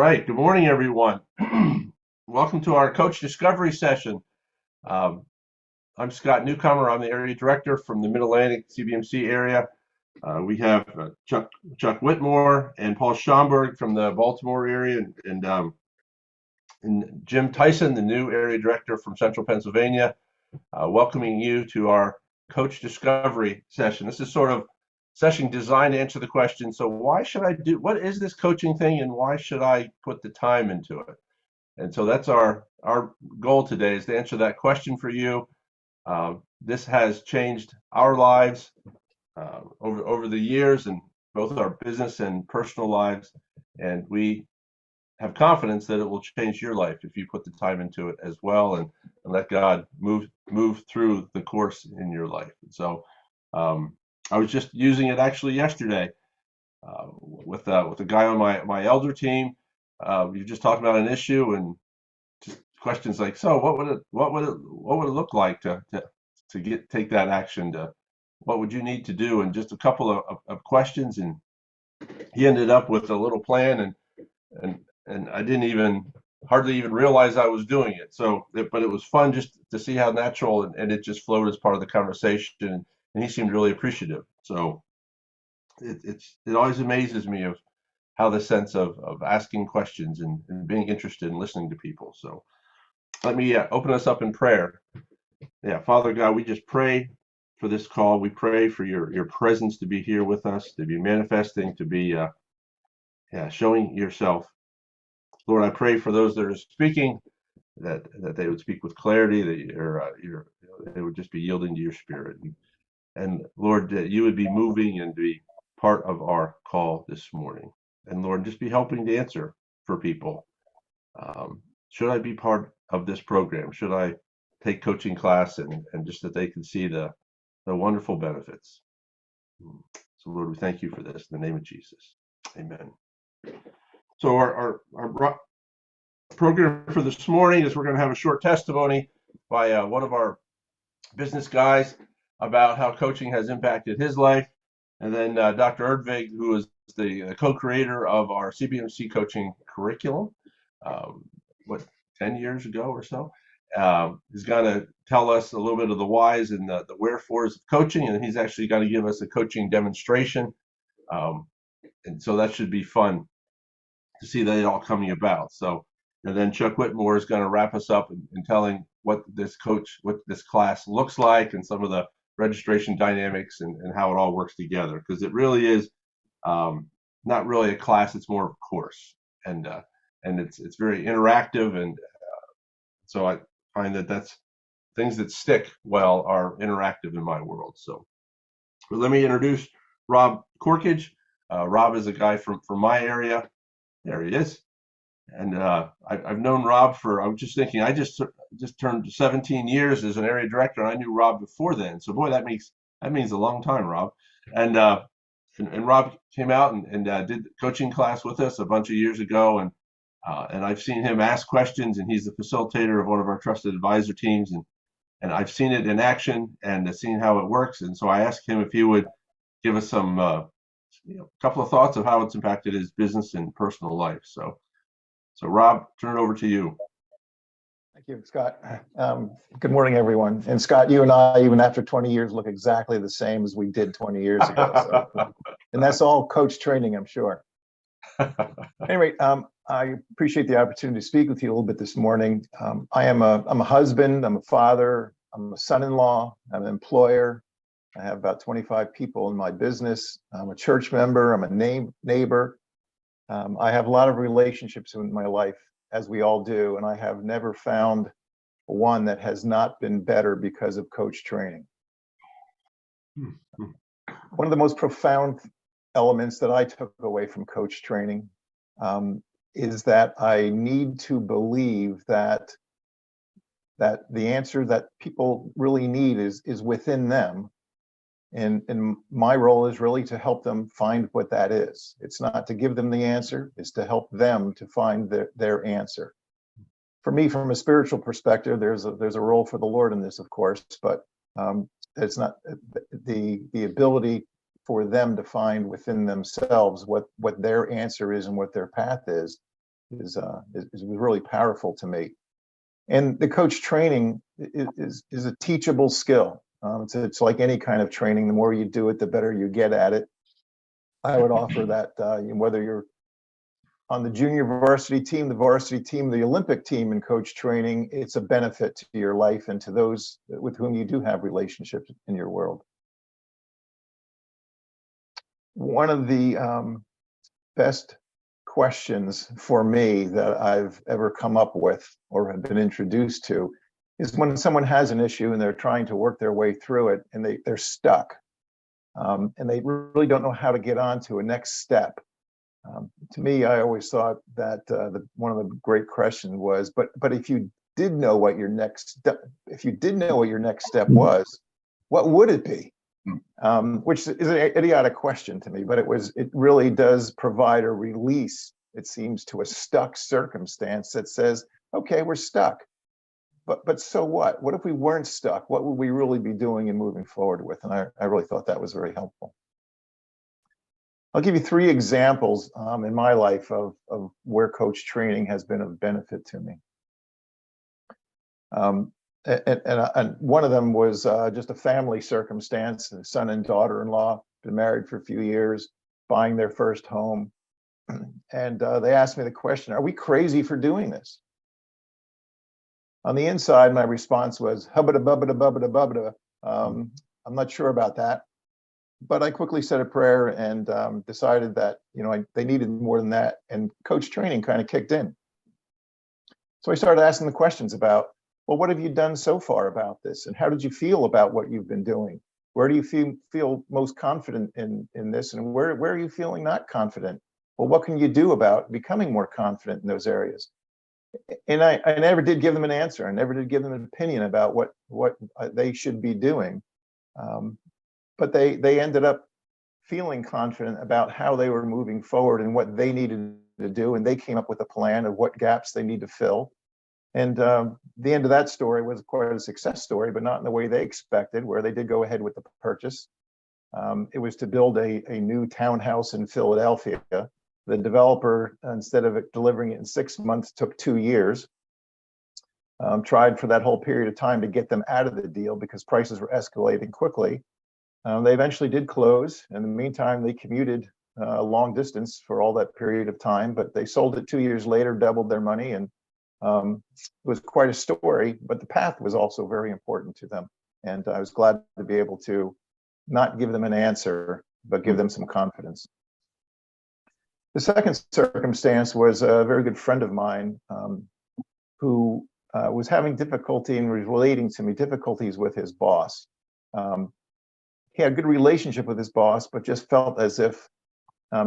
right. Good morning, everyone. Welcome to our Coach Discovery session. I'm Scott Newcomer. I'm the Area Director from the Mid-Atlantic CBMC area. We have Chuck Whitmore and Paul Schomburg from the Baltimore area, and Jim Tyson, the new Area Director from Central Pennsylvania, welcoming you to our Coach Discovery session. This is sort of session designed to answer the question, so what is this coaching thing, and why should I put the time into it? And so that's our goal today, is to answer that question for you. This has changed our lives over the years, and both our business and personal lives, and we have confidence that it will change your life if you put the time into it as well, and let God move through the course in your life. And so I was just using it actually yesterday with a guy on my elder team. You just talked about an issue and just questions like, so what would it look like to take that action? What would you need to do? And just a couple of questions, and he ended up with a little plan, and I didn't hardly even realize I was doing it. But it was fun just to see how natural and it just flowed as part of the conversation. And he seemed really appreciative. So it always amazes me of how the sense of asking questions and being interested in listening to people. So let me open us up in prayer. Yeah, Father God, we just pray for this call. We pray for your presence to be here with us, to be manifesting, to be showing yourself. Lord, I pray for those that are speaking, that they would speak with clarity, that they would just be yielding to your spirit. And Lord, that you would be moving and be part of our call this morning. And Lord, just be helping to answer for people. Should I be part of this program? Should I take coaching class, and just that they can see the wonderful benefits? So Lord, we thank you for this in the name of Jesus. Amen. So our program for this morning is we're going to have a short testimony by one of our business guys about how coaching has impacted his life. And then Dr. Erdvig, who is the co-creator of our CBMC coaching curriculum, 10 years ago or so, is going to tell us a little bit of the whys and the wherefores of coaching. And he's actually going to give us a coaching demonstration. And so that should be fun to see that all coming about. So, and then Chuck Whitmore is going to wrap us up in telling what this class looks like, and some of the registration dynamics and how it all works together, because it really is not really a class, it's more of a course, and it's very interactive, and so I find that's things that stick well are interactive in my world. So let me introduce Rob Korkuch. Rob is a guy from my area. There he is. And I've known Rob I'm just thinking, I just turned 17 years as an area director, and I knew Rob before then. So boy, that means a long time, Rob. And Rob came out and did coaching class with us a bunch of years ago, and I've seen him ask questions, and he's the facilitator of one of our trusted advisor teams, and I've seen it in action and seen how it works. And so I asked him if he would give us some couple of thoughts of how it's impacted his business and personal life. So Rob, turn it over to you. Thank you, Scott. Good morning, everyone. And Scott, you and I, even after 20 years, look exactly the same as we did 20 years ago. So, and that's all coach training, I'm sure. Anyway, I appreciate the opportunity to speak with you a little bit this morning. I'm a husband, I'm a father, I'm a son-in-law, I'm an employer. I have about 25 people in my business. I'm a church member, I'm a neighbor. I have a lot of relationships in my life, as we all do, and I have never found one that has not been better because of coach training. One of the most profound elements that I took away from coach training is that I need to believe that the answer that people really need is within them. And my role is really to help them find what that is. It's not to give them the answer, it's to help them to find their answer. For me, from a spiritual perspective, there's a role for the Lord in this, of course, but it's not the ability for them to find within themselves what their answer is and what their path is is really powerful to me. And the coach training is a teachable skill. It's like any kind of training. The more you do it, the better you get at it. I would offer that whether you're on the junior varsity team, the varsity team, the Olympic team in coach training, it's a benefit to your life and to those with whom you do have relationships in your world. One of the best questions for me that I've ever come up with or have been introduced to is when someone has an issue and they're trying to work their way through it and they're stuck and they really don't know how to get on to a next step. To me, I always thought that one of the great questions was, but if you did know what your next step, step was, what would it be? Which is an idiotic question to me, but it really does provide a release, it seems, to a stuck circumstance that says, okay, we're stuck. But so what? What if we weren't stuck? What would we really be doing and moving forward with? And I really thought that was very helpful. I'll give you 3 examples in my life of where coach training has been of benefit to me. And one of them was just a family circumstance. A son and daughter-in-law, been married for a few years, buying their first home. And they asked me the question, are we crazy for doing this? On the inside, my response was, hubbada, bubbada, bubbada, bubbada. I'm not sure about that. But I quickly said a prayer and decided that, they needed more than that. And coach training kind of kicked in. So I started asking the questions about, well, what have you done so far about this? And how did you feel about what you've been doing? Where do you feel most confident in this? And where are you feeling not confident? Well, what can you do about becoming more confident in those areas? And I never did give them an answer. I never did give them an opinion about what they should be doing. But they ended up feeling confident about how they were moving forward and what they needed to do. And they came up with a plan of what gaps they need to fill. And the end of that story was quite a success story, but not in the way they expected, where they did go ahead with the purchase. It was to build a new townhouse in Philadelphia. The developer, instead of delivering it in 6 months, took 2 years. Tried for that whole period of time to get them out of the deal because prices were escalating quickly. They eventually did close. In the meantime, they commuted a long distance for all that period of time, but they sold it 2 years later, doubled their money, and it was quite a story, but the path was also very important to them. And I was glad to be able to not give them an answer, but give them some confidence. The second circumstance was a very good friend of mine who was having difficulty in relating to me, difficulties with his boss. He had a good relationship with his boss, but just felt as if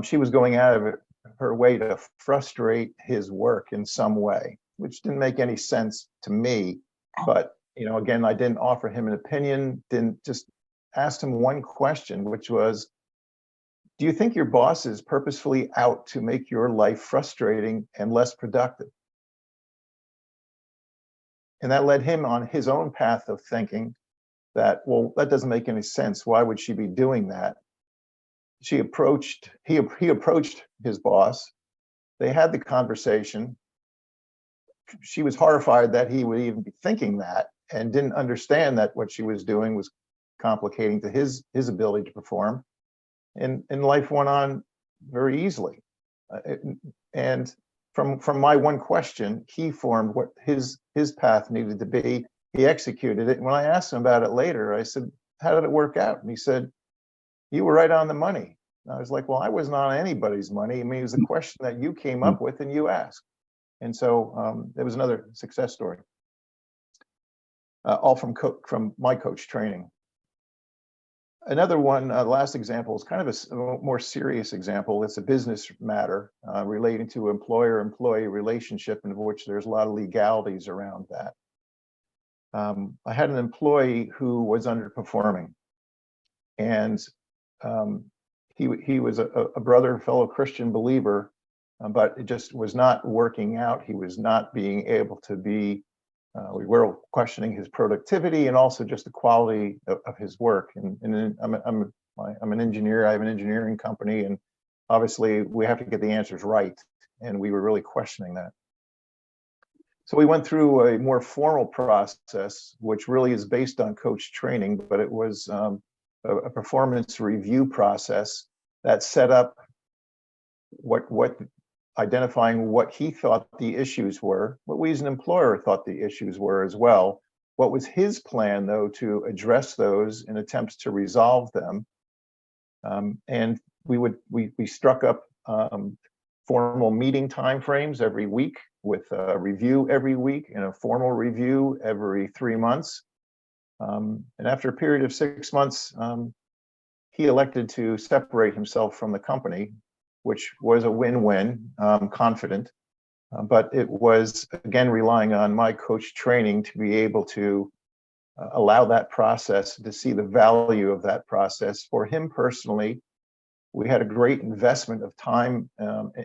she was going out of her way to frustrate his work in some way, which didn't make any sense to me. But, again, I didn't offer him an opinion, didn't just asked him one question, which was, do you think your boss is purposefully out to make your life frustrating and less productive? And that led him on his own path of thinking that, well, that doesn't make any sense. Why would she be doing that? He approached his boss. They had the conversation. She was horrified that he would even be thinking that and didn't understand that what she was doing was complicating to his ability to perform. And life went on very easily. And from my one question, he formed what his path needed to be. He executed it. And when I asked him about it later, I said, how did it work out? And he said, you were right on the money. And I was like, well, I wasn't on anybody's money. I mean, it was a question that you came up with and you asked. And so it was another success story, all from my coach training. Another one, last example, is kind of a more serious example. It's a business matter relating to employer-employee relationship, in which there's a lot of legalities around that. I had an employee who was underperforming, and he was a brother, fellow Christian believer, but it just was not working out. He was not being able to be. We were questioning his productivity and also just the quality of his work. And I'm an engineer. I have an engineering company, and obviously we have to get the answers right. and we were really questioning that. So we went through a more formal process, which really is based on coach training, but it was a performance review process that set up identifying what he thought the issues were, what we as an employer thought the issues were as well. What was his plan, though, to address those in attempts to resolve them? And we struck up formal meeting timeframes every week, with a review every week and a formal review every 3 months. And after a period of 6 months, he elected to separate himself from the company, which was a win-win, confident. But it was, again, relying on my coach training to be able to allow that process, to see the value of that process. For him personally, we had a great investment of time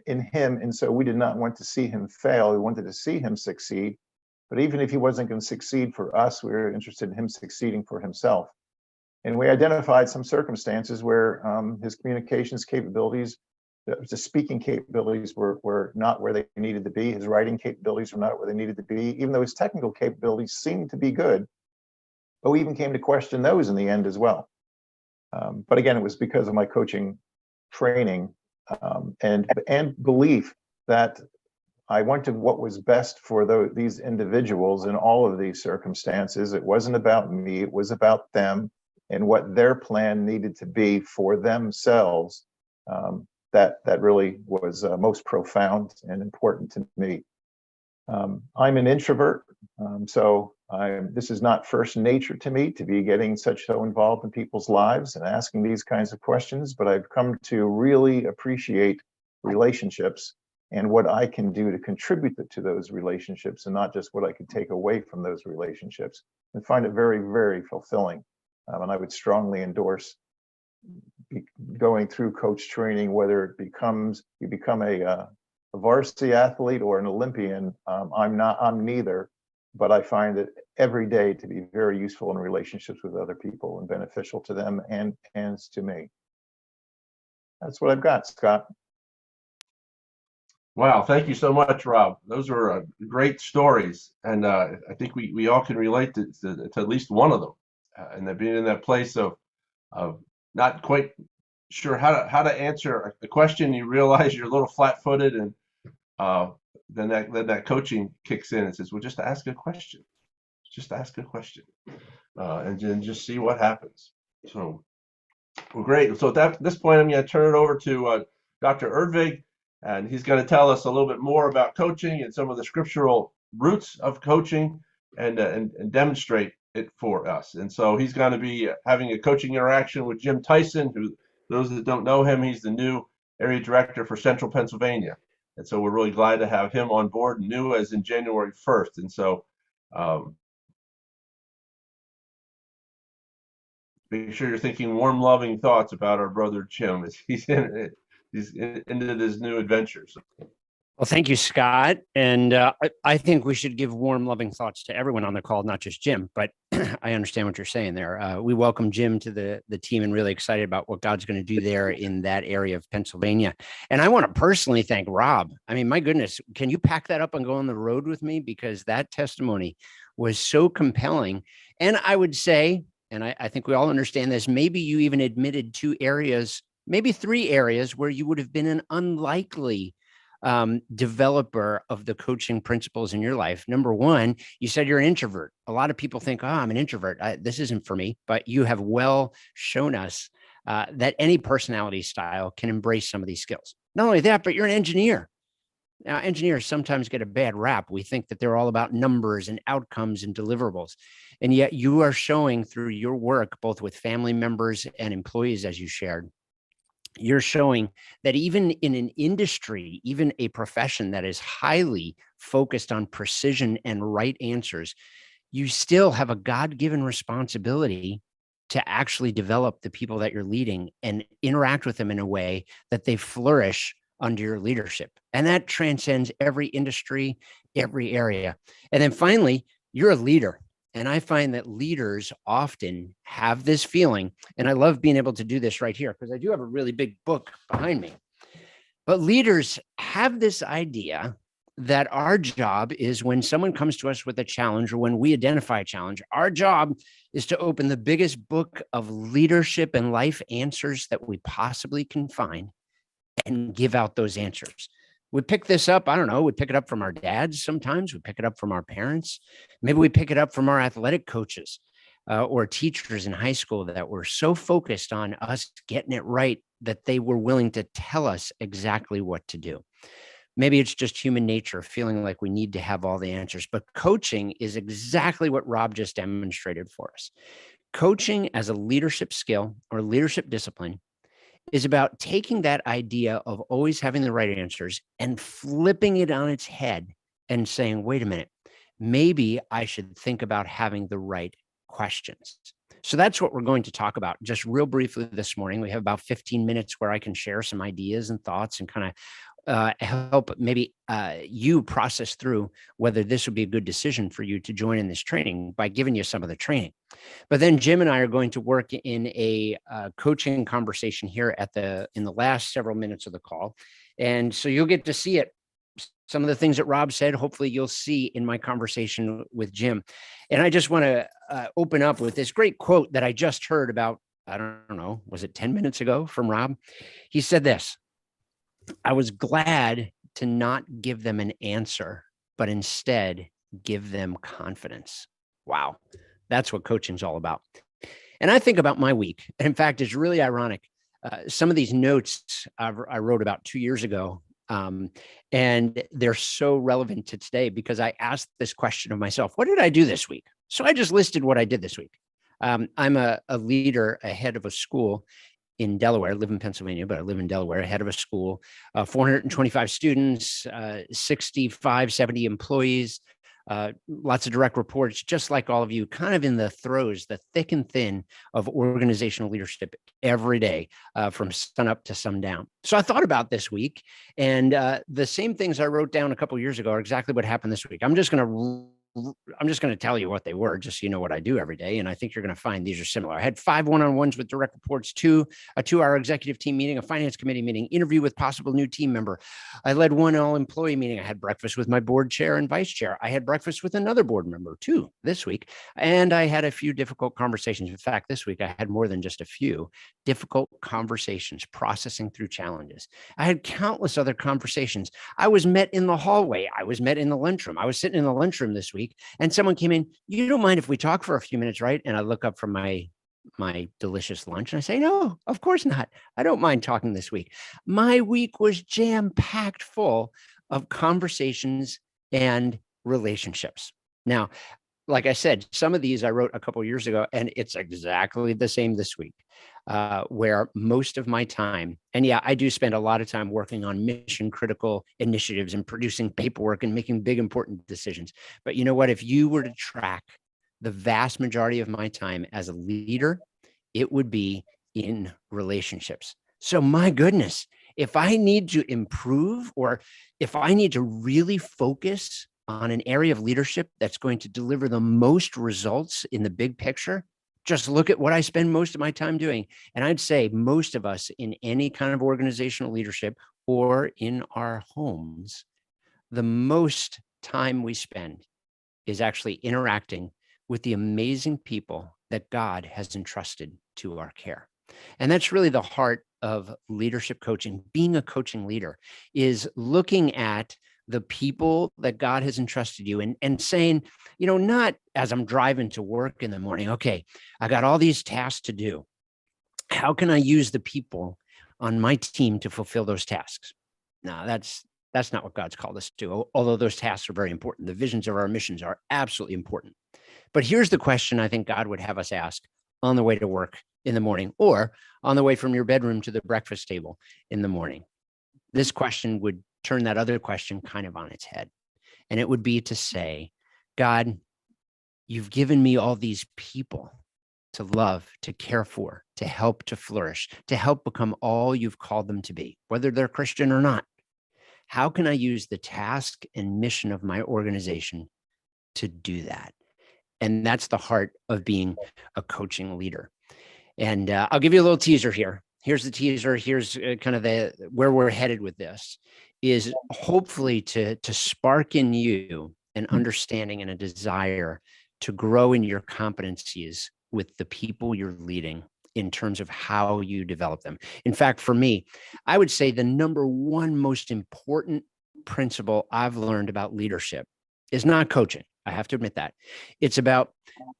in him, and so we did not want to see him fail. We wanted to see him succeed. But even if he wasn't going to succeed for us, we were interested in him succeeding for himself. And we identified some circumstances where his communications capabilities, the speaking capabilities were not where they needed to be. His writing capabilities were not where they needed to be, even though his technical capabilities seemed to be good. But we even came to question those in the end as well. But again, it was because of my coaching training and belief that I wanted what was best for these individuals in all of these circumstances. It wasn't about me, it was about them and what their plan needed to be for themselves. That really was most profound and important to me. I'm an introvert, so this is not first nature to me to be getting so involved in people's lives and asking these kinds of questions, but I've come to really appreciate relationships and what I can do to contribute to those relationships, and not just what I could take away from those relationships, and find it very, very fulfilling. And I would strongly endorse going through coach training, whether it you become a varsity athlete or an Olympian. I'm neither, but I find it every day to be very useful in relationships with other people and beneficial to them and to me. That's what I've got, Scott. Wow, thank you so much, Rob. Those were great stories, and I think we all can relate to at least one of them, and that being in that place of not quite sure how to answer a question. You realize you're a little flat-footed, and then that coaching kicks in and says, "Well, just ask a question, and then just see what happens." So, well, great. So at this point, I'm going to turn it over to Dr. Erdvig, and he's going to tell us a little bit more about coaching and some of the scriptural roots of coaching, and demonstrate it for us. And so he's going to be having a coaching interaction with Jim Tyson, who, those that don't know him, he's the new area director for Central Pennsylvania. And so we're really glad to have him on board, new as in January 1st. And so make sure you're thinking warm, loving thoughts about our brother Jim as he's into his new adventures. Well, thank you, Scott. And I think we should give warm, loving thoughts to everyone on the call, not just Jim, but I understand what you're saying there. We welcome Jim to the team and really excited about what God's going to do there in that area of Pennsylvania. And I want to personally thank Rob. I mean, my goodness, can you pack that up and go on the road with me? Because that testimony was so compelling. And I would say, and I think we all understand this, maybe you even admitted 2 areas, maybe 3 areas where you would have been an unlikely developer of the coaching principles in your life. Number 1, you said you're an introvert. A lot of people think, "Oh, I'm an introvert. This isn't for me." But you have well shown us that any personality style can embrace some of these skills. Not only that, but you're an engineer. Now, engineers sometimes get a bad rap. We think that they're all about numbers and outcomes and deliverables. And yet you are showing through your work, both with family members and employees, as you shared, you're showing that even in an industry, even a profession that is highly focused on precision and right answers, you still have a God-given responsibility to actually develop the people that you're leading and interact with them in a way that they flourish under your leadership. And that transcends every industry, every area. And then finally, you're a leader. And I find that leaders often have this feeling, and I love being able to do this right here because I do have a really big book behind me. But leaders have this idea that our job is when someone comes to us with a challenge or when we identify a challenge, our job is to open the biggest book of leadership and life answers that we possibly can find and give out those answers. We pick this up, I don't know, we pick it up from our dads sometimes, we pick it up from our parents, maybe we pick it up from our athletic coaches or teachers in high school that were so focused on us getting it right that they were willing to tell us exactly what to do. Maybe it's just human nature, feeling like we need to have all the answers, but coaching is exactly what Rob just demonstrated for us. Coaching as a leadership skill or leadership discipline is about taking that idea of always having the right answers and flipping it on its head and saying, wait a minute, maybe I should think about having the right questions. So that's what we're going to talk about just real briefly this morning. We have about 15 minutes where I can share some ideas and thoughts and kind of help maybe you process through whether this would be a good decision for you to join in this training by giving you some of the training. But then Jim and I are going to work in a coaching conversation here in the last several minutes of the call. And so you'll get to see it. Some of the things that Rob said, hopefully you'll see in my conversation with Jim. And I just want to open up with this great quote that I just heard about, I don't know, was it 10 minutes ago from Rob? He said this: I was glad to not give them an answer, but instead give them confidence. Wow. That's what coaching's all about. And I think about my week. And in fact, it's really ironic. Some of these notes I wrote about 2 years ago, and they're so relevant to today because I asked this question of myself: what did I do this week? So I just listed what I did this week. I'm a leader, a head of a school in Delaware. I live in Pennsylvania, but I live in Delaware, head of a school, 425 students, 65, 70 employees, lots of direct reports, just like all of you, kind of in the throes, the thick and thin of organizational leadership every day, from sun up to sundown. So I thought about this week, and the same things I wrote down a couple of years ago are exactly what happened this week. I'm just going to tell you what they were, just so you know what I do every day. And I think you're going to find these are similar. I had 5 one-on-ones with direct reports, a 2-hour executive team meeting, a finance committee meeting, interview with possible new team member. I led one all-employee meeting. I had breakfast with my board chair and vice chair. I had breakfast with another board member too this week. And I had a few difficult conversations. In fact, this week I had more than just a few difficult conversations, processing through challenges. I had countless other conversations. I was met in the hallway. I was met in the lunchroom. I was sitting in the lunchroom this week, and someone came in. You don't mind if we talk for a few minutes, right? And I look up from my delicious lunch and I say, no, of course not. I don't mind talking this week. My week was jam-packed full of conversations and relationships. Now, like I said, some of these I wrote a couple of years ago, and it's exactly the same this week, where most of my time, and yeah, I do spend a lot of time working on mission critical initiatives and producing paperwork and making big, important decisions. But you know what? If you were to track the vast majority of my time as a leader, it would be in relationships. So my goodness, if I need to improve, or if I need to really focus on an area of leadership that's going to deliver the most results in the big picture, just look at what I spend most of my time doing. And I'd say most of us in any kind of organizational leadership or in our homes, the most time we spend is actually interacting with the amazing people that God has entrusted to our care. And that's really the heart of leadership coaching. Being a coaching leader is looking at the people that God has entrusted you and saying, you know, not as I'm driving to work in the morning, okay, I got all these tasks to do. How can I use the people on my team to fulfill those tasks? No, that's not what God's called us to, although those tasks are very important. The visions of our missions are absolutely important. But here's the question I think God would have us ask on the way to work in the morning, or on the way from your bedroom to the breakfast table in the morning. This question would turn that other question kind of on its head. And it would be to say, God, you've given me all these people to love, to care for, to help to flourish, to help become all you've called them to be, whether they're Christian or not. How can I use the task and mission of my organization to do that? And that's the heart of being a coaching leader. And I'll give you a little teaser here. here's the teaser. Here's kind of where we're headed with this is hopefully to spark in you an understanding and a desire to grow in your competencies with the people you're leading in terms of how you develop them. In fact, for me, I would say the number one most important principle I've learned about leadership is not coaching. I have to admit that. It's about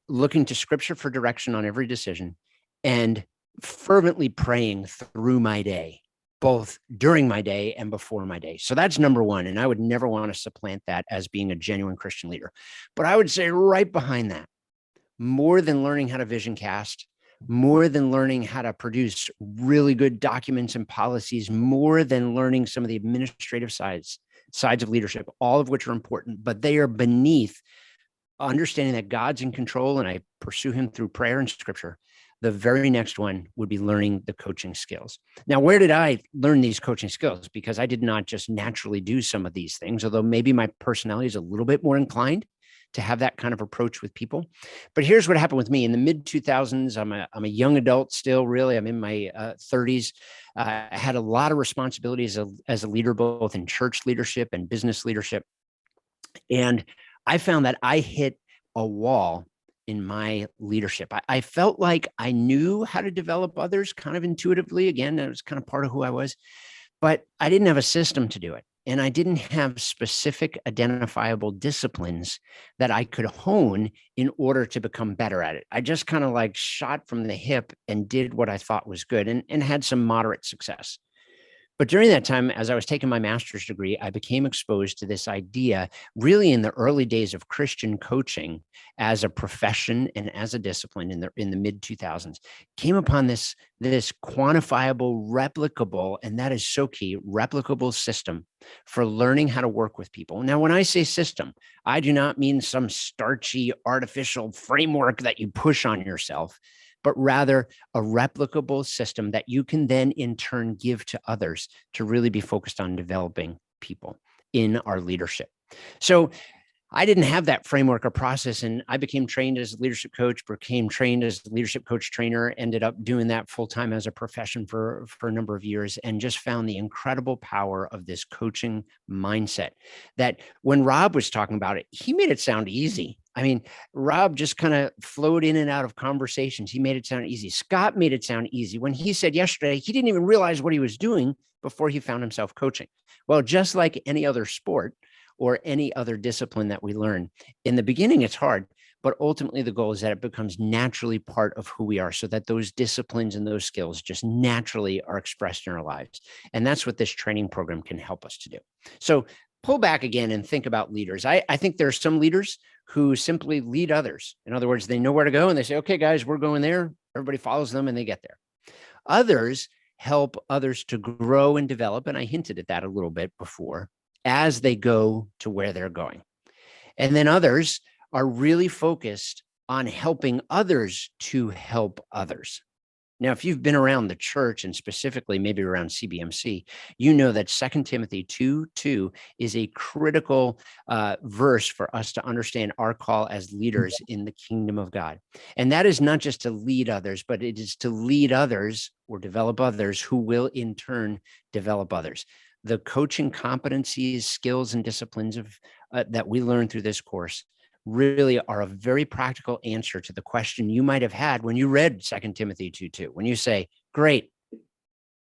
looking to scripture for direction on every decision and fervently praying through my day, both during my day and before my day. So that's number one. And I would never want to supplant that as being a genuine Christian leader. But I would say right behind that, more than learning how to vision cast, more than learning how to produce really good documents and policies, more than learning some of the administrative sides of leadership, all of which are important, but they are beneath understanding that God's in control and I pursue him through prayer and scripture. The very next one would be learning the coaching skills. Now, where did I learn these coaching skills? Because I did not just naturally do some of these things, although maybe my personality is a little bit more inclined to have that kind of approach with people. But here's what happened with me in the mid 2000s. I'm a young adult still, really. I'm in my 30s. I had a lot of responsibilities as a leader, both in church leadership and business leadership. And I found that I hit a wall in my leadership. I felt like I knew how to develop others kind of intuitively. Again, that was kind of part of who I was, but I didn't have a system to do it. And I didn't have specific identifiable disciplines that I could hone in order to become better at it. I just kind of like shot from the hip and did what I thought was good and had some moderate success. But during that time, as I was taking my master's degree, I became exposed to this idea really in the early days of Christian coaching as a profession and as a discipline in the mid 2000s. Came upon this quantifiable, replicable, and that is so key, replicable system for learning how to work with people. Now, when I say system, I do not mean some starchy, artificial framework that you push on yourself, but rather a replicable system that you can then in turn give to others to really be focused on developing people in our leadership. So I didn't have that framework or process, and I became trained as a leadership coach, became trained as a leadership coach trainer, ended up doing that full-time as a profession for a number of years, and just found the incredible power of this coaching mindset that when Rob was talking about it, he made it sound easy. I mean, Rob just kind of flowed in and out of conversations. He made it sound easy. Scott made it sound easy. When he said yesterday, he didn't even realize what he was doing before he found himself coaching. Well, just like any other sport or any other discipline that we learn, in the beginning, it's hard, but ultimately the goal is that it becomes naturally part of who we are so that those disciplines and those skills just naturally are expressed in our lives. And that's what this training program can help us to do. So pull back again and think about leaders. I think there are some leaders who simply lead others. In other words, they know where to go and they say, okay, guys, we're going there. Everybody follows them and they get there. Others help others to grow and develop. And I hinted at that a little bit before as they go to where they're going. And then others are really focused on helping others to help others. Now, if you've been around the church and specifically maybe around CBMC, you know that 2 Timothy 2:2 is a critical verse for us to understand our call as leaders in the kingdom of God. And that is not just to lead others, but it is to lead others or develop others who will in turn develop others. The coaching competencies, skills, and disciplines that we learn through this course really are a very practical answer to the question you might have had when you read 2 Timothy 2:2. When you say, great,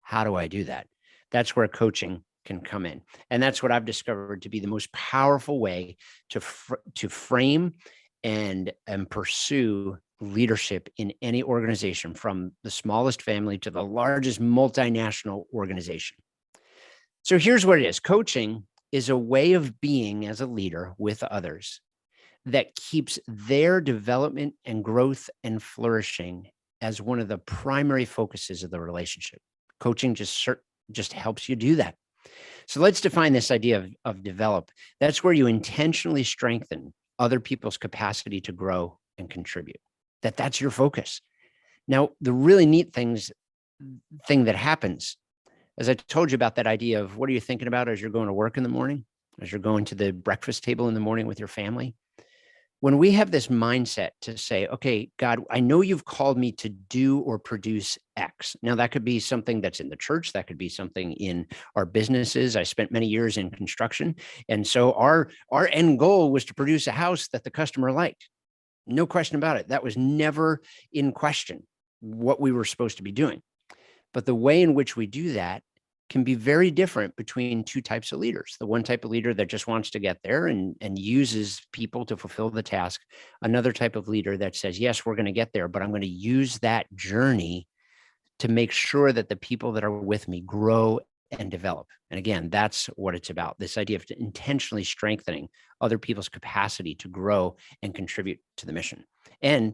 how do I do that? That's where coaching can come in. And that's what I've discovered to be the most powerful way to frame and pursue leadership in any organization, from the smallest family to the largest multinational organization. So here's what it is. Coaching is a way of being as a leader with others that keeps their development and growth and flourishing as one of the primary focuses of the relationship. Coaching just helps you do that. So let's define this idea of develop. That's where you intentionally strengthen other people's capacity to grow and contribute. That's your focus. Now, the really neat thing that happens, as I told you about that idea of what are you thinking about as you're going to work in the morning, as you're going to the breakfast table in the morning with your family, when we have this mindset to say, okay, God, I know you've called me to do or produce X. Now, that could be something that's in the church. That could be something in our businesses. I spent many years in construction. And so our end goal was to produce a house that the customer liked. No question about it. That was never in question what we were supposed to be doing. But the way in which we do that can be very different between two types of leaders. The one type of leader that just wants to get there and uses people to fulfill the task. Another type of leader that says, yes, we're going to get there, but I'm going to use that journey to make sure that the people that are with me grow and develop. And again, that's what it's about. This idea of intentionally strengthening other people's capacity to grow and contribute to the mission. And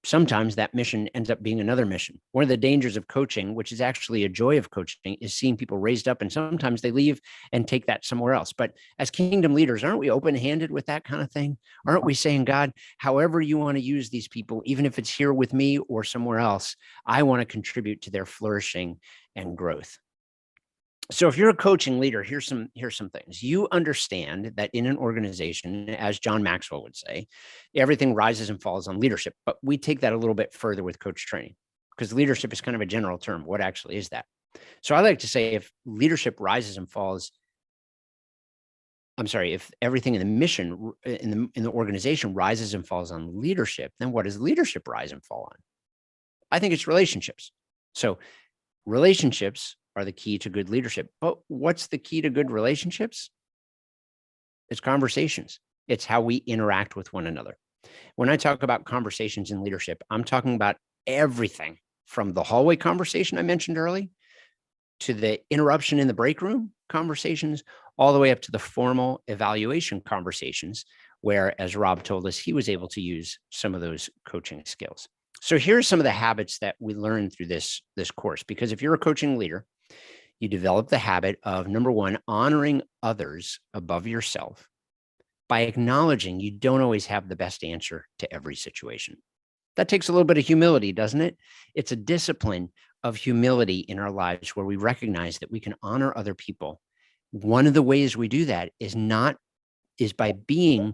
sometimes that mission ends up being another mission. One of the dangers of coaching, which is actually a joy of coaching, is seeing people raised up, and sometimes they leave and take that somewhere else. But as kingdom leaders, aren't we open-handed with that kind of thing? Aren't we saying, God, however you want to use these people, even if it's here with me or somewhere else, I want to contribute to their flourishing and growth. So if you're a coaching leader, here's some things. You understand that in an organization, as John Maxwell would say, everything rises and falls on leadership. But we take that a little bit further with coach training, because leadership is kind of a general term. What actually is that? So I like to say, if leadership rises and falls, if everything in the mission in the organization rises and falls on leadership, then what does leadership rise and fall on? I think it's relationships. So relationships are the key to good leadership. But what's the key to good relationships? It's conversations. It's how we interact with one another. When I talk about conversations in leadership, I'm talking about everything from the hallway conversation I mentioned earlier to the interruption in the break room conversations, all the way up to the formal evaluation conversations, where, as Rob told us, he was able to use some of those coaching skills. So here's some of the habits that we learned through this course, because if you're a coaching leader, you develop the habit of, number one, honoring others above yourself by acknowledging you don't always have the best answer to every situation. That takes a little bit of humility, doesn't it? It's a discipline of humility in our lives where we recognize that we can honor other people. One of the ways we do that is not by being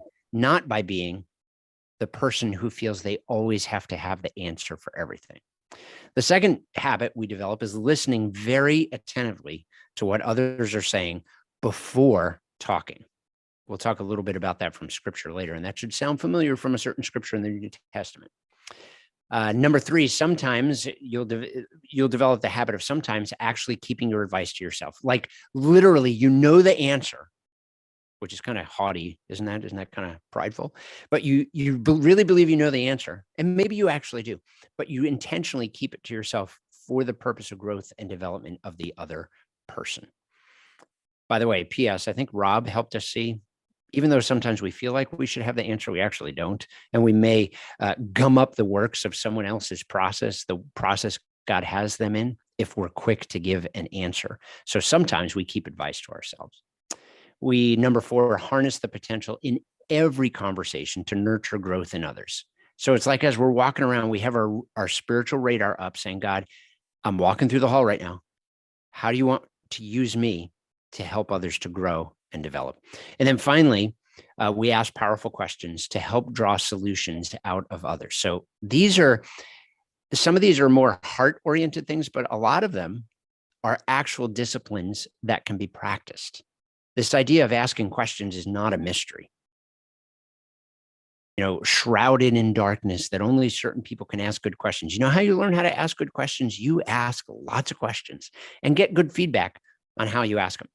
the person who feels they always have to have the answer for everything. The second habit we develop is listening very attentively to what others are saying before talking. We'll talk a little bit about that from scripture later, and that should sound familiar from a certain scripture in the New Testament. Number three, sometimes you'll develop the habit of sometimes actually keeping your advice to yourself. Like literally, you know the answer, which is kind of haughty, isn't that? Isn't that kind of prideful? But you really believe you know the answer, and maybe you actually do, but you intentionally keep it to yourself for the purpose of growth and development of the other person. By the way, P.S., I think Rob helped us see, even though sometimes we feel like we should have the answer, we actually don't. And we may gum up the works of someone else's process, the process God has them in, if we're quick to give an answer. So sometimes we keep advice to ourselves. Number four, harness the potential in every conversation to nurture growth in others. So it's like, as we're walking around, we have our spiritual radar up saying, God, I'm walking through the hall right now. How do you want to use me to help others to grow and develop? And then finally, we ask powerful questions to help draw solutions out of others. So some of these are more heart-oriented things, but a lot of them are actual disciplines that can be practiced. This idea of asking questions is not a mystery, shrouded in darkness that only certain people can ask good questions. You know how you learn how to ask good questions? You ask lots of questions and get good feedback on how you ask them.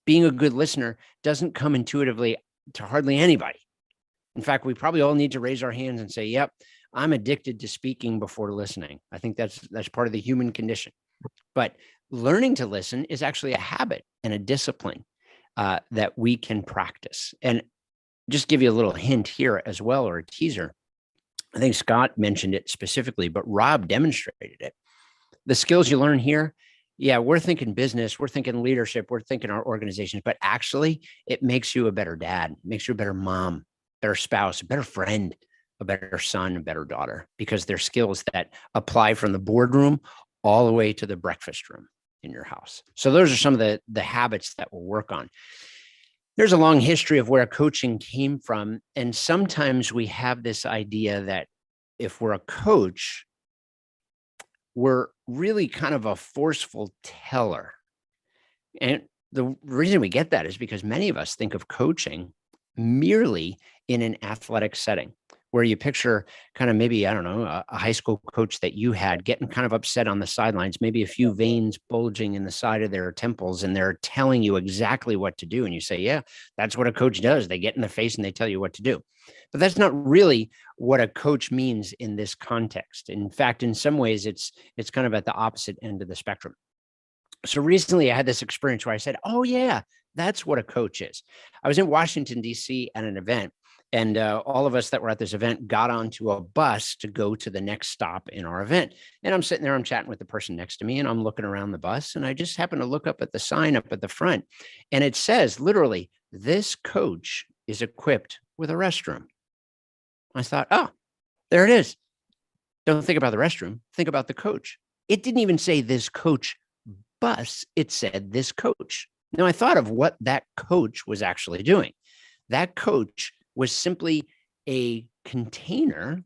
Being a good listener doesn't come intuitively to hardly anybody. In fact, we probably all need to raise our hands and say, yep, I'm addicted to speaking before listening. I think that's part of the human condition. But learning to listen is actually a habit and a discipline that we can practice. And just give you a little hint here as well, or a teaser. I think Scott mentioned it specifically, but Rob demonstrated it. The skills you learn here, yeah, we're thinking business, we're thinking leadership, we're thinking our organizations, but actually it makes you a better dad, makes you a better mom, better spouse, a better friend, a better son, a better daughter, because they're skills that apply from the boardroom all the way to the breakfast room in your house. So those are some of the habits that we'll work on. There's a long history of where coaching came from. And sometimes we have this idea that if we're a coach, we're really kind of a forceful teller. And the reason we get that is because many of us think of coaching merely in an athletic setting, where you picture kind of maybe, I don't know, a high school coach that you had getting kind of upset on the sidelines, maybe a few veins bulging in the side of their temples, and they're telling you exactly what to do. And you say, yeah, that's what a coach does. They get in the face and they tell you what to do. But that's not really what a coach means in this context. In fact, in some ways, it's kind of at the opposite end of the spectrum. So recently I had this experience where I said, oh yeah, that's what a coach is. I was in Washington, D.C. at an event, and all of us that were at this event got onto a bus to go to the next stop in our event. And I'm sitting there, I'm chatting with the person next to me, and I'm looking around the bus, and I just happen to look up at the sign up at the front, and it says literally, this coach is equipped with a restroom. I thought, oh, there it is. Don't think about the restroom, think about the coach. It didn't even say this coach bus, it said this coach. Now I thought of what that coach was actually doing. That coach was simply a container,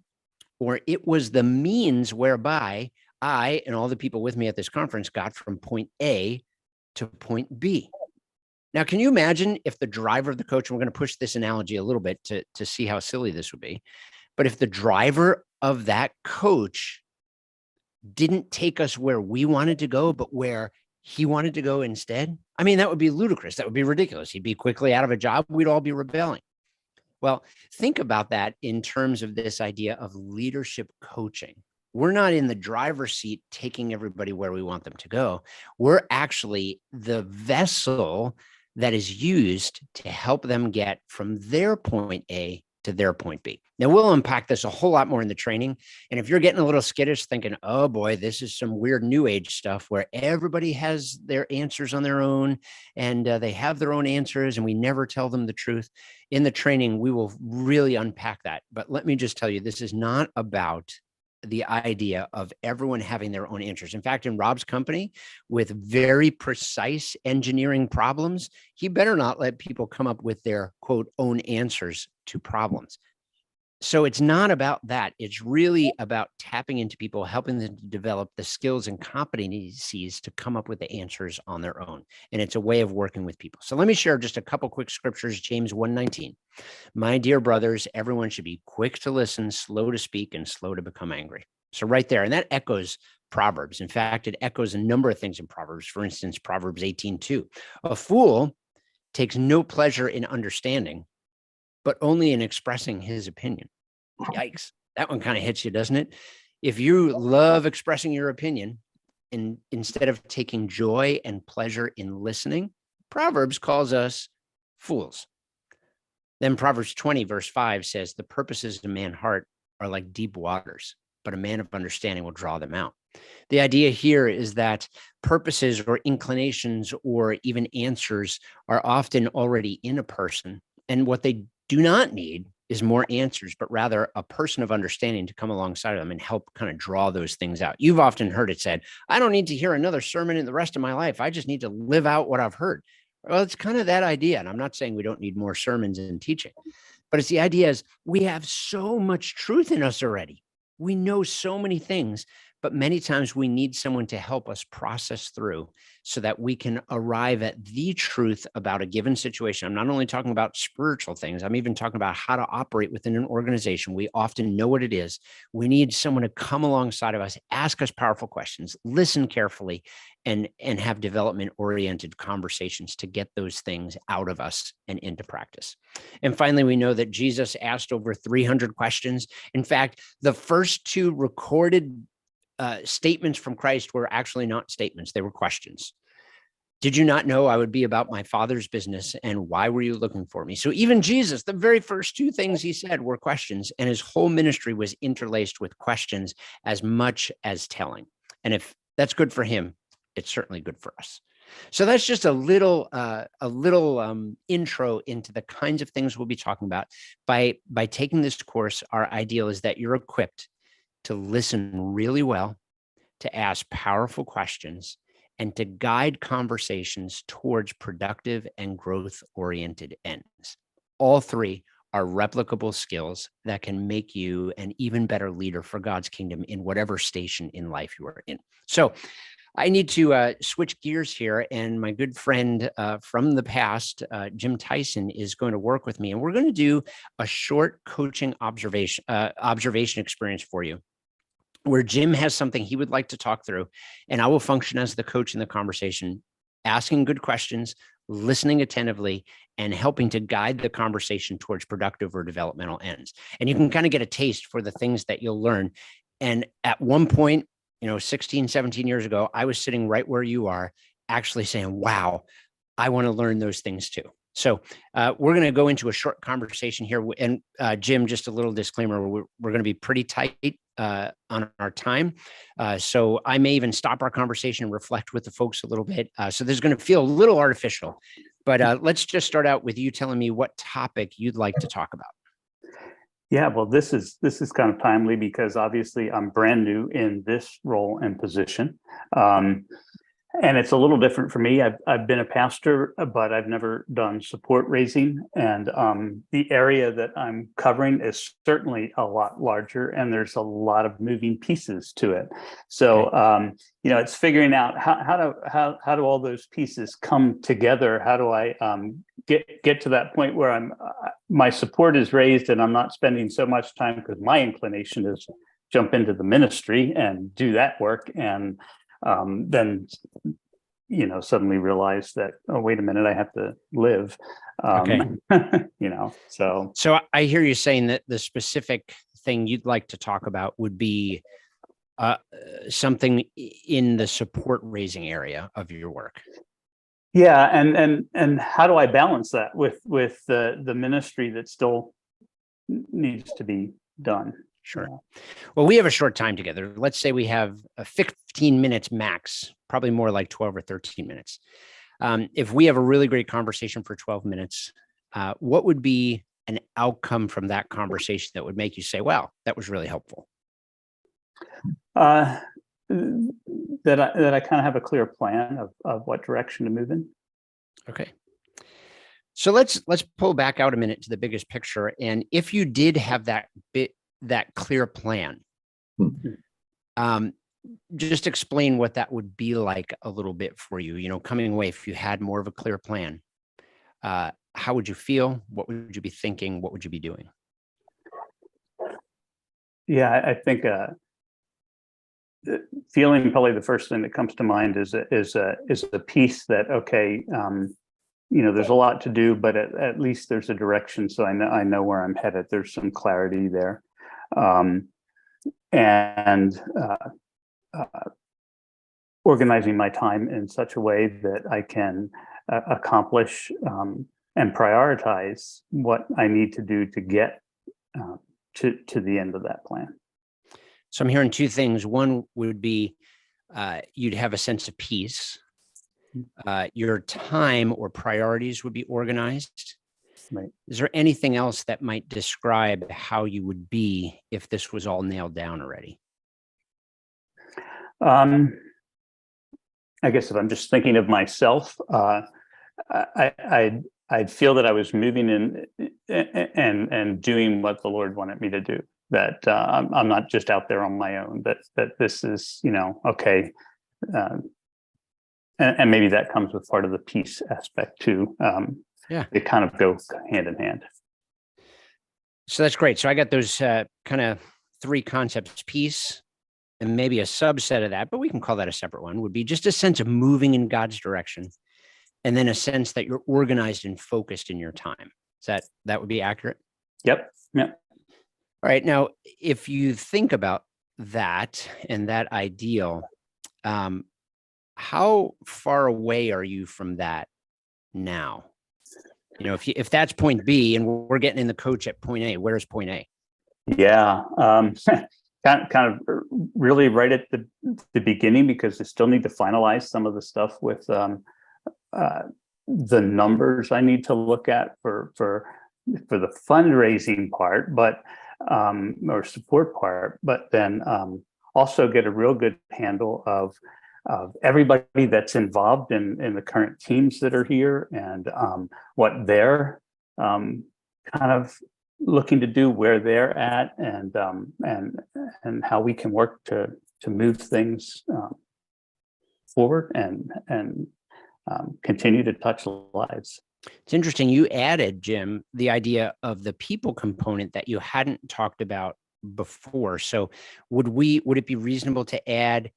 or it was the means whereby I and all the people with me at this conference got from point A to point B. Now, can you imagine if the driver of the coach, and we're going to push this analogy a little bit to see how silly this would be, but if the driver of that coach didn't take us where we wanted to go, but where he wanted to go instead? I mean, that would be ludicrous. That would be ridiculous. He'd be quickly out of a job. We'd all be rebelling. Well, think about that in terms of this idea of leadership coaching. We're not in the driver's seat taking everybody where we want them to go. We're actually the vessel that is used to help them get from their point A to their point B. Now, we'll unpack this a whole lot more in the training. And if you're getting a little skittish thinking, oh boy, this is some weird new age stuff where everybody has their answers on their own, and they have their own answers and we never tell them the truth, in the training, we will really unpack that. But let me just tell you, this is not about the idea of everyone having their own answers. In fact, in Rob's company, with very precise engineering problems, he better not let people come up with their quote own answers to problems. So it's not about that. It's really about tapping into people, helping them to develop the skills and competencies to come up with the answers on their own. And it's a way of working with people. So let me share just a couple quick scriptures. James 1:19. My dear brothers, everyone should be quick to listen, slow to speak, and slow to become angry. So right there, and that echoes Proverbs. In fact, it echoes a number of things in Proverbs. For instance, Proverbs 18:2. A fool takes no pleasure in understanding, but only in expressing his opinion. Yikes. That one kind of hits you, doesn't it? If you love expressing your opinion, and instead of taking joy and pleasure in listening, Proverbs calls us fools. Then Proverbs 20 verse 5 says, the purposes of man's heart are like deep waters, but a man of understanding will draw them out. The idea here is that purposes or inclinations or even answers are often already in a person. And what they do not need is more answers, but rather a person of understanding to come alongside of them and help kind of draw those things out. You've often heard it said, I don't need to hear another sermon in the rest of my life. I just need to live out what I've heard. Well, it's kind of that idea. And I'm not saying we don't need more sermons and teaching, but it's the idea is we have so much truth in us already. We know so many things, but many times we need someone to help us process through so that we can arrive at the truth about a given situation. I'm not only talking about spiritual things, I'm even talking about how to operate within an organization. We often know what it is. We need someone to come alongside of us, ask us powerful questions, listen carefully, and have development-oriented conversations to get those things out of us and into practice. And finally, we know that Jesus asked over 300 questions. In fact, the first two recorded statements from Christ were actually not statements, they were questions. Did you not know I would be about my Father's business? And why were you looking for me? So even Jesus, the very first two things he said were questions, and his whole ministry was interlaced with questions as much as telling. And if that's good for him, it's certainly good for us. So that's just a little intro into the kinds of things we'll be talking about. By taking this course, our ideal is that you're equipped to listen really well, to ask powerful questions, and to guide conversations towards productive and growth-oriented ends. All three are replicable skills that can make you an even better leader for God's kingdom in whatever station in life you are in. So I need to switch gears here, and my good friend from the past, Jim Tyson, is going to work with me, and we're going to do a short coaching observation experience for you, where Jim has something he would like to talk through, and I will function as the coach in the conversation, asking good questions, listening attentively, and helping to guide the conversation towards productive or developmental ends. And you can kind of get a taste for the things that you'll learn. And at one point, 16, 17 years ago, I was sitting right where you are, actually saying, wow, I want to learn those things too. So we're going to go into a short conversation here. And Jim, just a little disclaimer, we're going to be pretty tight on our time. So I may even stop our conversation and reflect with the folks a little bit. So this is going to feel a little artificial, but let's just start out with you telling me what topic you'd like to talk about. Yeah, well, this is kind of timely because obviously I'm brand new in this role and position. And it's a little different for me. I've been a pastor, but I've never done support raising. And the area that I'm covering is certainly a lot larger, and there's a lot of moving pieces to it. So, it's figuring out how do all those pieces come together? How do I get to that point where my support is raised and I'm not spending so much time, because my inclination is jump into the ministry and do that work, and then suddenly realize that, oh, wait a minute, I have to live. So I hear you saying that the specific thing you'd like to talk about would be something in the support raising area of your work. Yeah, and how do I balance that with the ministry that still needs to be done? Sure. Well, we have a short time together. Let's say we have a 15 minutes max, probably more like 12 or 13 minutes. If we have a really great conversation for 12 minutes, what would be an outcome from that conversation that would make you say, wow, that was really helpful? That I kind of have a clear plan of what direction to move in. Okay. So let's pull back out a minute to the biggest picture. And if you did have that clear plan, just explain what that would be like a little bit for you, coming away. If you had more of a clear plan, how would you feel? What would you be thinking? What would you be doing? Yeah, I think feeling, probably the first thing that comes to mind is a piece that, okay, there's a lot to do, but at least there's a direction. So I know where I'm headed. There's some clarity there. And organizing my time in such a way that I can accomplish and prioritize what I need to do to get to the end of that plan. So I'm hearing two things. One would be you'd have a sense of peace. Your time or priorities would be organized. Right. Is there anything else that might describe how you would be if this was all nailed down already? I guess if I'm just thinking of myself, I'd feel that I was moving in and doing what the Lord wanted me to do. That I'm not just out there on my own. That this is, okay. And maybe that comes with part of the peace aspect too. They kind of go hand in hand. So that's great. So I got those kind of three concepts: peace, and maybe a subset of that, but we can call that a separate one, would be just a sense of moving in God's direction, and then a sense that you're organized and focused in your time. That would be accurate? Yep. All right. Now, if you think about that and that ideal, how far away are you from that now? If that's point B and we're getting in the coach at point A, where's point A? Yeah. Kind of really right at the beginning, because I still need to finalize some of the stuff with the numbers I need to look at for the fundraising part, but or support part, but then also get a real good handle of everybody that's involved in the current teams that are here, and what they're kind of looking to do, where they're at, and how we can work to move things forward and continue to touch lives. It's interesting. You added, Jim, the idea of the people component that you hadn't talked about before. So would it be reasonable to add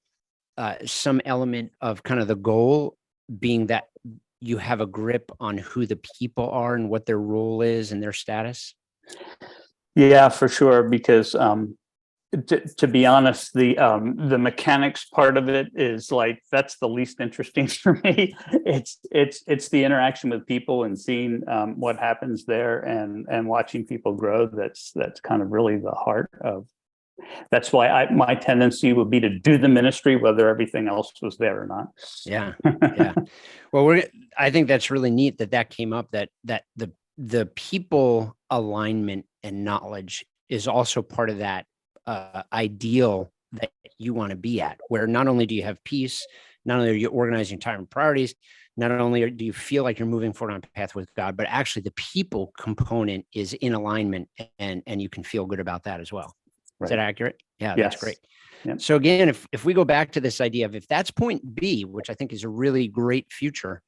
some element of kind of the goal being that you have a grip on who the people are and what their role is and their status? Yeah, for sure. Because to be honest, the mechanics part of it is like, that's the least interesting for me. It's the interaction with people and seeing what happens there and watching people grow. That's kind of really the heart of. That's why my tendency would be to do the ministry, whether everything else was there or not. Yeah, yeah. Well, I think that's really neat that came up. That the people alignment and knowledge is also part of that ideal that you want to be at, where not only do you have peace, not only are you organizing time and priorities, not only do you feel like you're moving forward on a path with God, but actually the people component is in alignment, and you can feel good about that as well. Right. Is that accurate? Yeah, yes. That's great. Yep. So again, if we go back to this idea of, if that's point B, which I think is a really great future,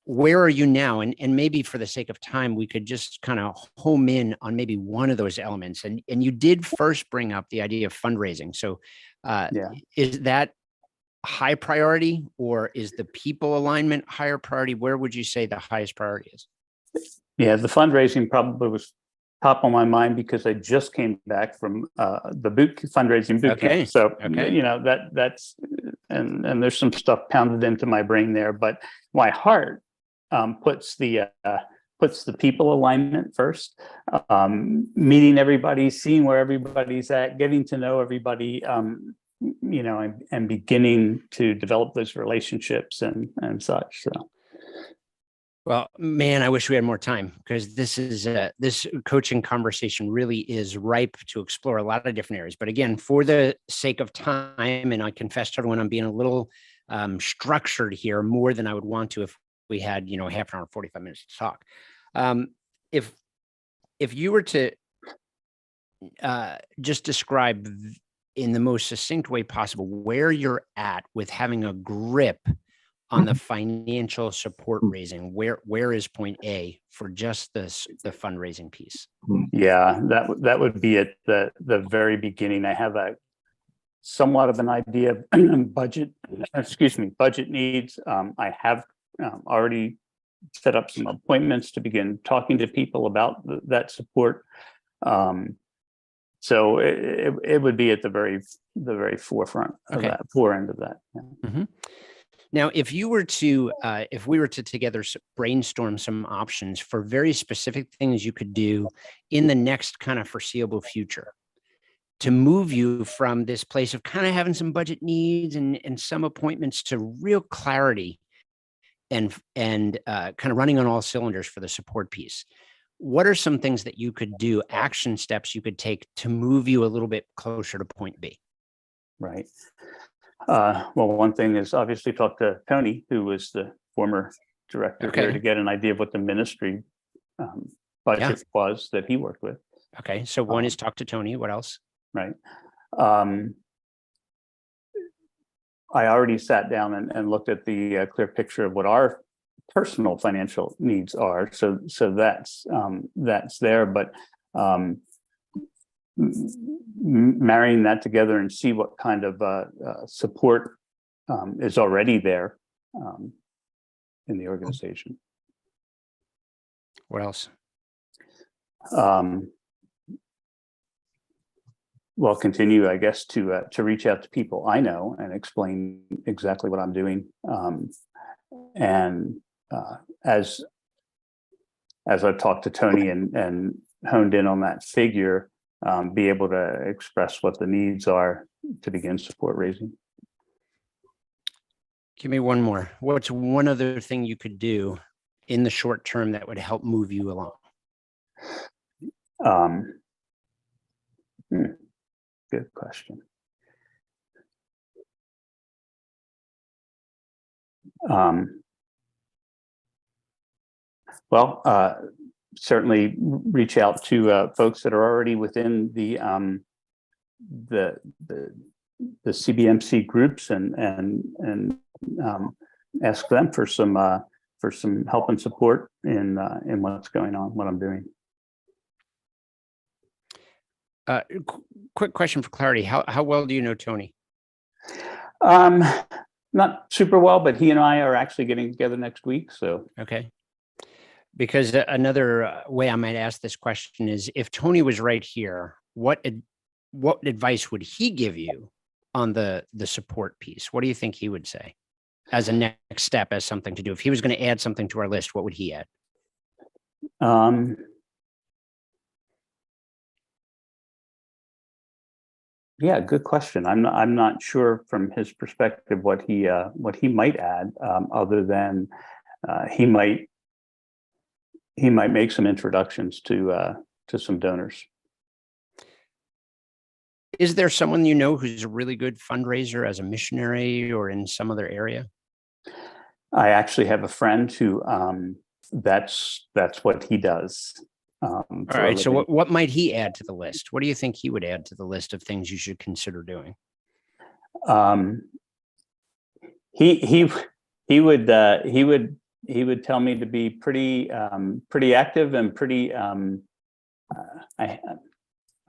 where are you now? And maybe for the sake of time, we could just kind of home in on maybe one of those elements. And you did first bring up the idea of fundraising. So is that high priority, or is the people alignment higher priority? Where would you say the highest priority is? Yeah, the fundraising probably was top of my mind because I just came back from the fundraising boot camp. So that's and there's some stuff pounded into my brain there, but my heart puts the people alignment first, meeting everybody, seeing where everybody's at, getting to know everybody, and beginning to develop those relationships and such. So. Well, man, I wish we had more time, because this coaching conversation really is ripe to explore a lot of different areas. But again, for the sake of time, and I confess to everyone, I'm being a little structured here, more than I would want to if we had, half an hour, 45 minutes to talk. If you were to just describe in the most succinct way possible where you're at with having a grip on the financial support raising, where is point A for just the fundraising piece? Yeah, that would be at the very beginning. I have somewhat of an idea of budget needs. I have already set up some appointments to begin talking to people about that support. So it would be at the very forefront of that, fore end of that. Yeah. Mm-hmm. Now, if we were to together brainstorm some options for very specific things you could do in the next kind of foreseeable future to move you from this place of kind of having some budget needs and some appointments to real clarity and kind of running on all cylinders for the support piece, what are some things that you could do, action steps you could take to move you a little bit closer to point B? Right. Well, one thing is obviously talk to Tony, who was the former director here, to get an idea of what the ministry budget was that he worked with. Okay, so one is talk to Tony. What else? Right. I already sat down and looked at the clear picture of what our personal financial needs are. So that's there, but marrying that together and see what kind of support is already there in the organization. What else? Well, continue, I guess, to reach out to people I know and explain exactly what I'm doing. And as I've talked to Tony and honed in on that figure, be able to express what the needs are to begin support raising. Give me one more. What's one other thing you could do in the short term that would help move you along? Good question. Certainly reach out to folks that are already within the CBMC groups and ask them for some help and support in what's going on, what I'm doing. Quick question for clarity. How well do you know Tony? Not super well, but he and I are actually getting together next week. So okay. Because another way I might ask this question is, if Tony was right here, what advice would he give you on the support piece? What do you think he would say as a next step, as something to do? If he was going to add something to our list, what would he add? Yeah, good question. I'm not sure from his perspective what he might add, other than he might make some introductions to some donors. Is there someone you know who's a really good fundraiser as a missionary or in some other area? I actually have a friend who that's what he does. All right. So what might he add to the list? What do you think he would add to the list of things you should consider doing? He would tell me to be pretty active and pretty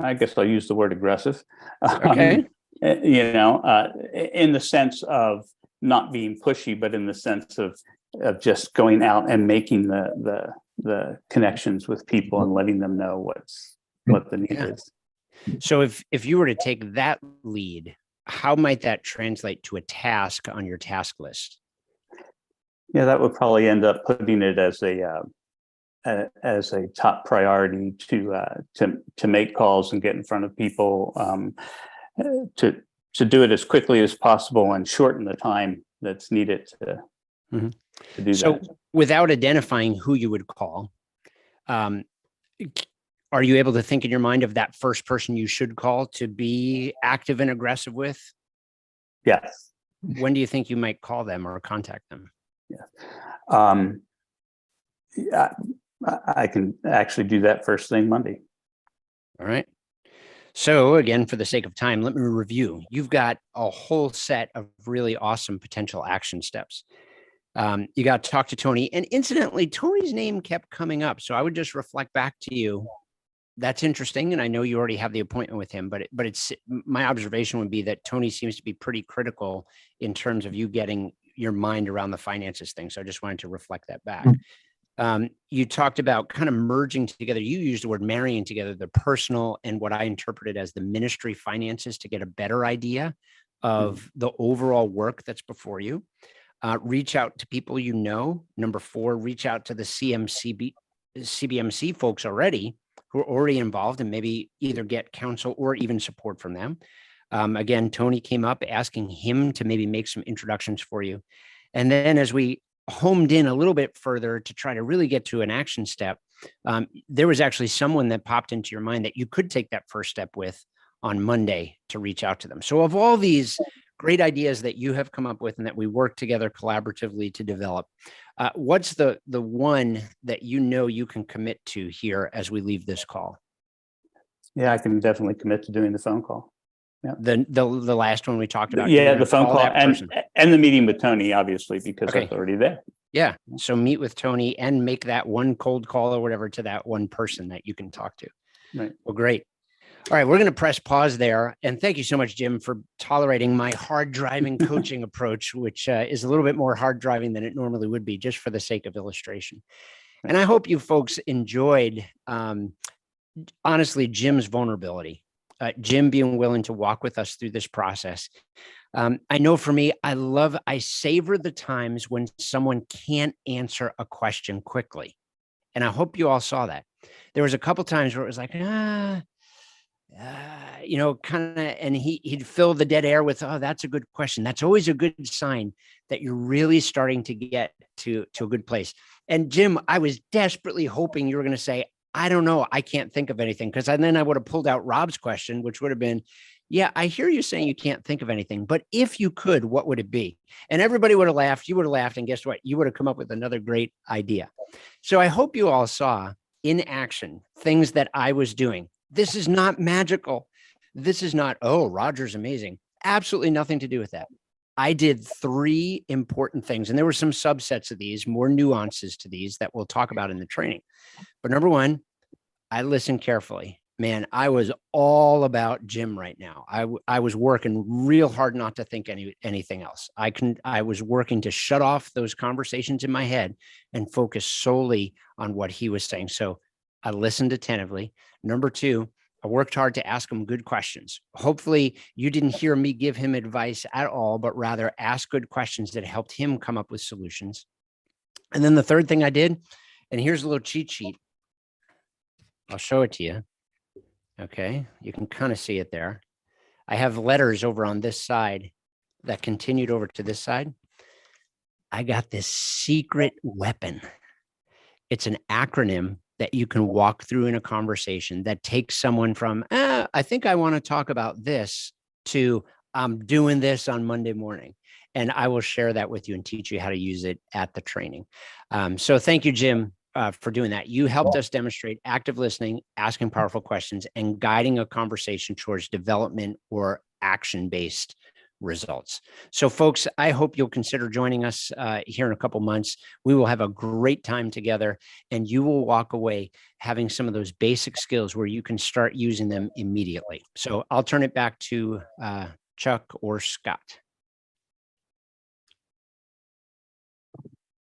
I guess I'll use the word aggressive. Okay. In the sense of not being pushy, but in the sense of just going out and making the connections with people and letting them know what the need is. So if you were to take that lead, how might that translate to a task on your task list? Yeah, that would probably end up putting it as a top priority to make calls and get in front of people, to do it as quickly as possible and shorten the time that's needed to do so that. Without identifying who you would call, are you able to think in your mind of that first person you should call to be active and aggressive with? Yes. When do you think you might call them or contact them? Yeah. I can actually do that first thing Monday. All right. So again, for the sake of time, let me review. You've got a whole set of really awesome potential action steps. You got to talk to Tony, and incidentally, Tony's name kept coming up. So I would just reflect back to you. That's interesting. And I know you already have the appointment with him, but it's my observation would be that Tony seems to be pretty critical in terms of you getting your mind around the finances thing. So I just wanted to reflect that back. You talked about kind of merging together. You used the word marrying together the personal and what I interpreted as the ministry finances to get a better idea of the overall work that's before you. Reach out to people you know. Number 4, reach out to the CBMC folks already who are already involved and maybe either get counsel or even support from them. Again, Tony came up asking him to maybe make some introductions for you. And then as we homed in a little bit further to try to really get to an action step, there was actually someone that popped into your mind that you could take that first step with on Monday to reach out to them. So of all these great ideas that you have come up with and that we work together collaboratively to develop, what's the one that you know you can commit to here as we leave this call? Yeah, I can definitely commit to doing the phone call. Yeah. The last one we talked about. Yeah, the phone call and the meeting with Tony, obviously, because that's already there. Yeah. So meet with Tony and make that one cold call or whatever to that one person that you can talk to. Right. Well, great. All right, we're going to press pause there. And thank you so much, Jim, for tolerating my hard driving coaching approach, which is a little bit more hard driving than it normally would be, just for the sake of illustration. And I hope you folks enjoyed, honestly, Jim's vulnerability. Jim being willing to walk with us through this process. I know for me, I savor the times when someone can't answer a question quickly. And I hope you all saw that. There was a couple times where it was like, kind of, and he'd fill the dead air with, oh, that's a good question. That's always a good sign that you're really starting to get to a good place. And Jim, I was desperately hoping you were going to say, I don't know. I can't think of anything. Because then I would have pulled out Rob's question, which would have been, yeah, I hear you saying you can't think of anything, but if you could, what would it be? And everybody would have laughed. You would have laughed. And guess what? You would have come up with another great idea. So I hope you all saw in action things that I was doing. This is not magical. This is not, oh, Roger's amazing. Absolutely nothing to do with that. I did 3 important things, and there were some subsets of these, more nuances to these that we'll talk about in the training. But number 1, I listened carefully. Man, I was all about Jim right now. I was working real hard not to think anything else. I was working to shut off those conversations in my head and focus solely on what he was saying. So I listened attentively. Number 2, I worked hard to ask him good questions. Hopefully you didn't hear me give him advice at all, but rather ask good questions that helped him come up with solutions. And then the third thing I did, and here's a little cheat sheet. I'll show it to you. Okay, you can kind of see it there. I have letters over on this side that continued over to this side. I got this secret weapon. It's an acronym that you can walk through in a conversation that takes someone from, I think I want to talk about this, to I'm doing this on Monday morning. And I will share that with you and teach you how to use it at the training. So thank you, Jim, for doing that. You helped us demonstrate active listening, asking powerful questions, and guiding a conversation towards development or action-based results. So folks, I hope you'll consider joining us here in a couple months. We will have a great time together, and you will walk away having some of those basic skills where you can start using them immediately. So I'll turn it back to Chuck or Scott.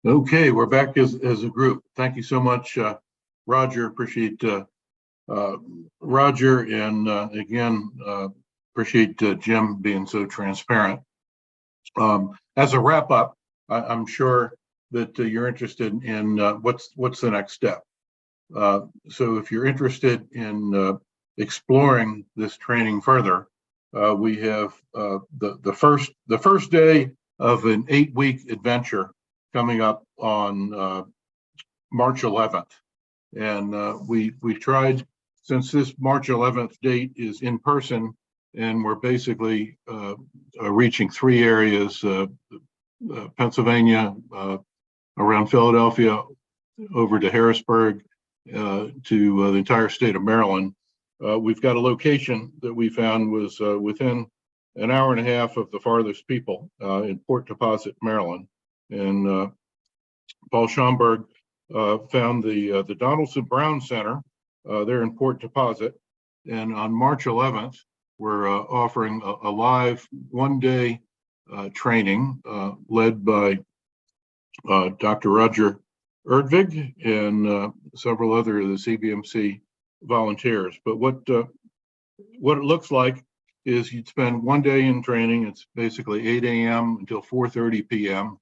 Okay, we're back as a group. Thank you so much, Roger. Appreciate Roger, and again, appreciate Jim being so transparent. As a wrap up, I'm sure that you're interested in what's the next step. So if you're interested in exploring this training further, we have the first day of an 8-week adventure coming up on March 11th. And we tried, since this March 11th date is in person, and we're basically reaching 3 areas, Pennsylvania, around Philadelphia, over to Harrisburg, to the entire state of Maryland. We've got a location that we found was within an hour and a half of the farthest people in Port Deposit, Maryland. And Paul Schomburg found the Donaldson Brown Center there in Port Deposit. And on March 11th, we're offering a live 1-day training led by Dr. Roger Erdvig and several other of the CBMC volunteers. But what it looks like is you'd spend 1 day in training. It's basically 8 a.m. until 4:30 p.m.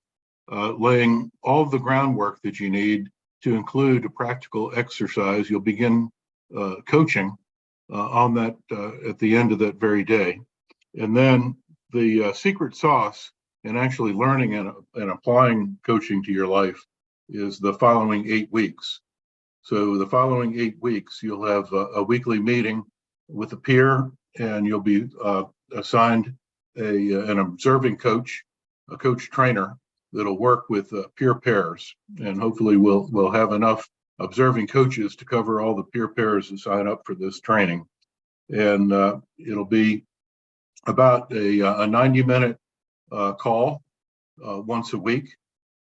Laying all of the groundwork that you need to include a practical exercise. You'll begin coaching on that at the end of that very day. And then the secret sauce in actually learning and applying coaching to your life is the following 8 weeks. So the following 8 weeks, you'll have a weekly meeting with a peer, and you'll be assigned an observing coach, a coach trainer, that'll work with peer pairs. And hopefully we'll have enough observing coaches to cover all the peer pairs who sign up for this training. And it'll be about a 90-minute call once a week,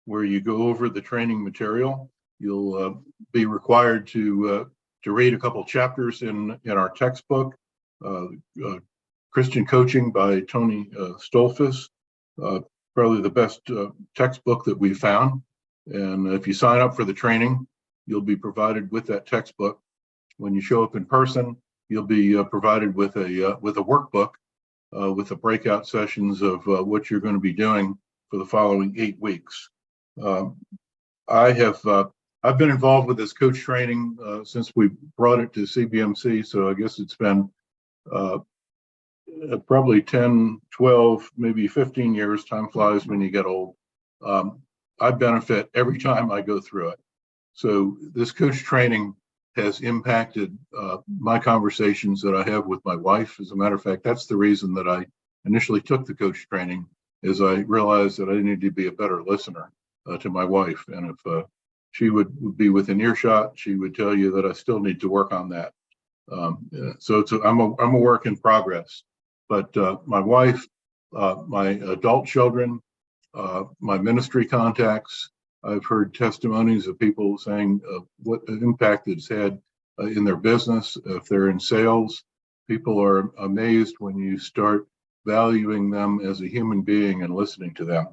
where you go over the training material. You'll be required to read a couple chapters in our textbook, Christian Coaching by Tony Stolfus, probably the best textbook that we've found. And if you sign up for the training, you'll be provided with that textbook. When you show up in person, you'll be provided with a workbook with the breakout sessions of what you're going to be doing for the following 8 weeks. I've been involved with this coach training since we brought it to CBMC, so I guess it's been probably 10, 12, maybe 15 years. Time flies when you get old. I benefit every time I go through it. So this coach training has impacted my conversations that I have with my wife. As a matter of fact, that's the reason that I initially took the coach training, is I realized that I needed to be a better listener to my wife. And if she would be within earshot, she would tell you that I still need to work on that. So I'm a work in progress. But my wife, my adult children, my ministry contacts, I've heard testimonies of people saying what impact it's had in their business. If they're in sales, people are amazed when you start valuing them as a human being and listening to them.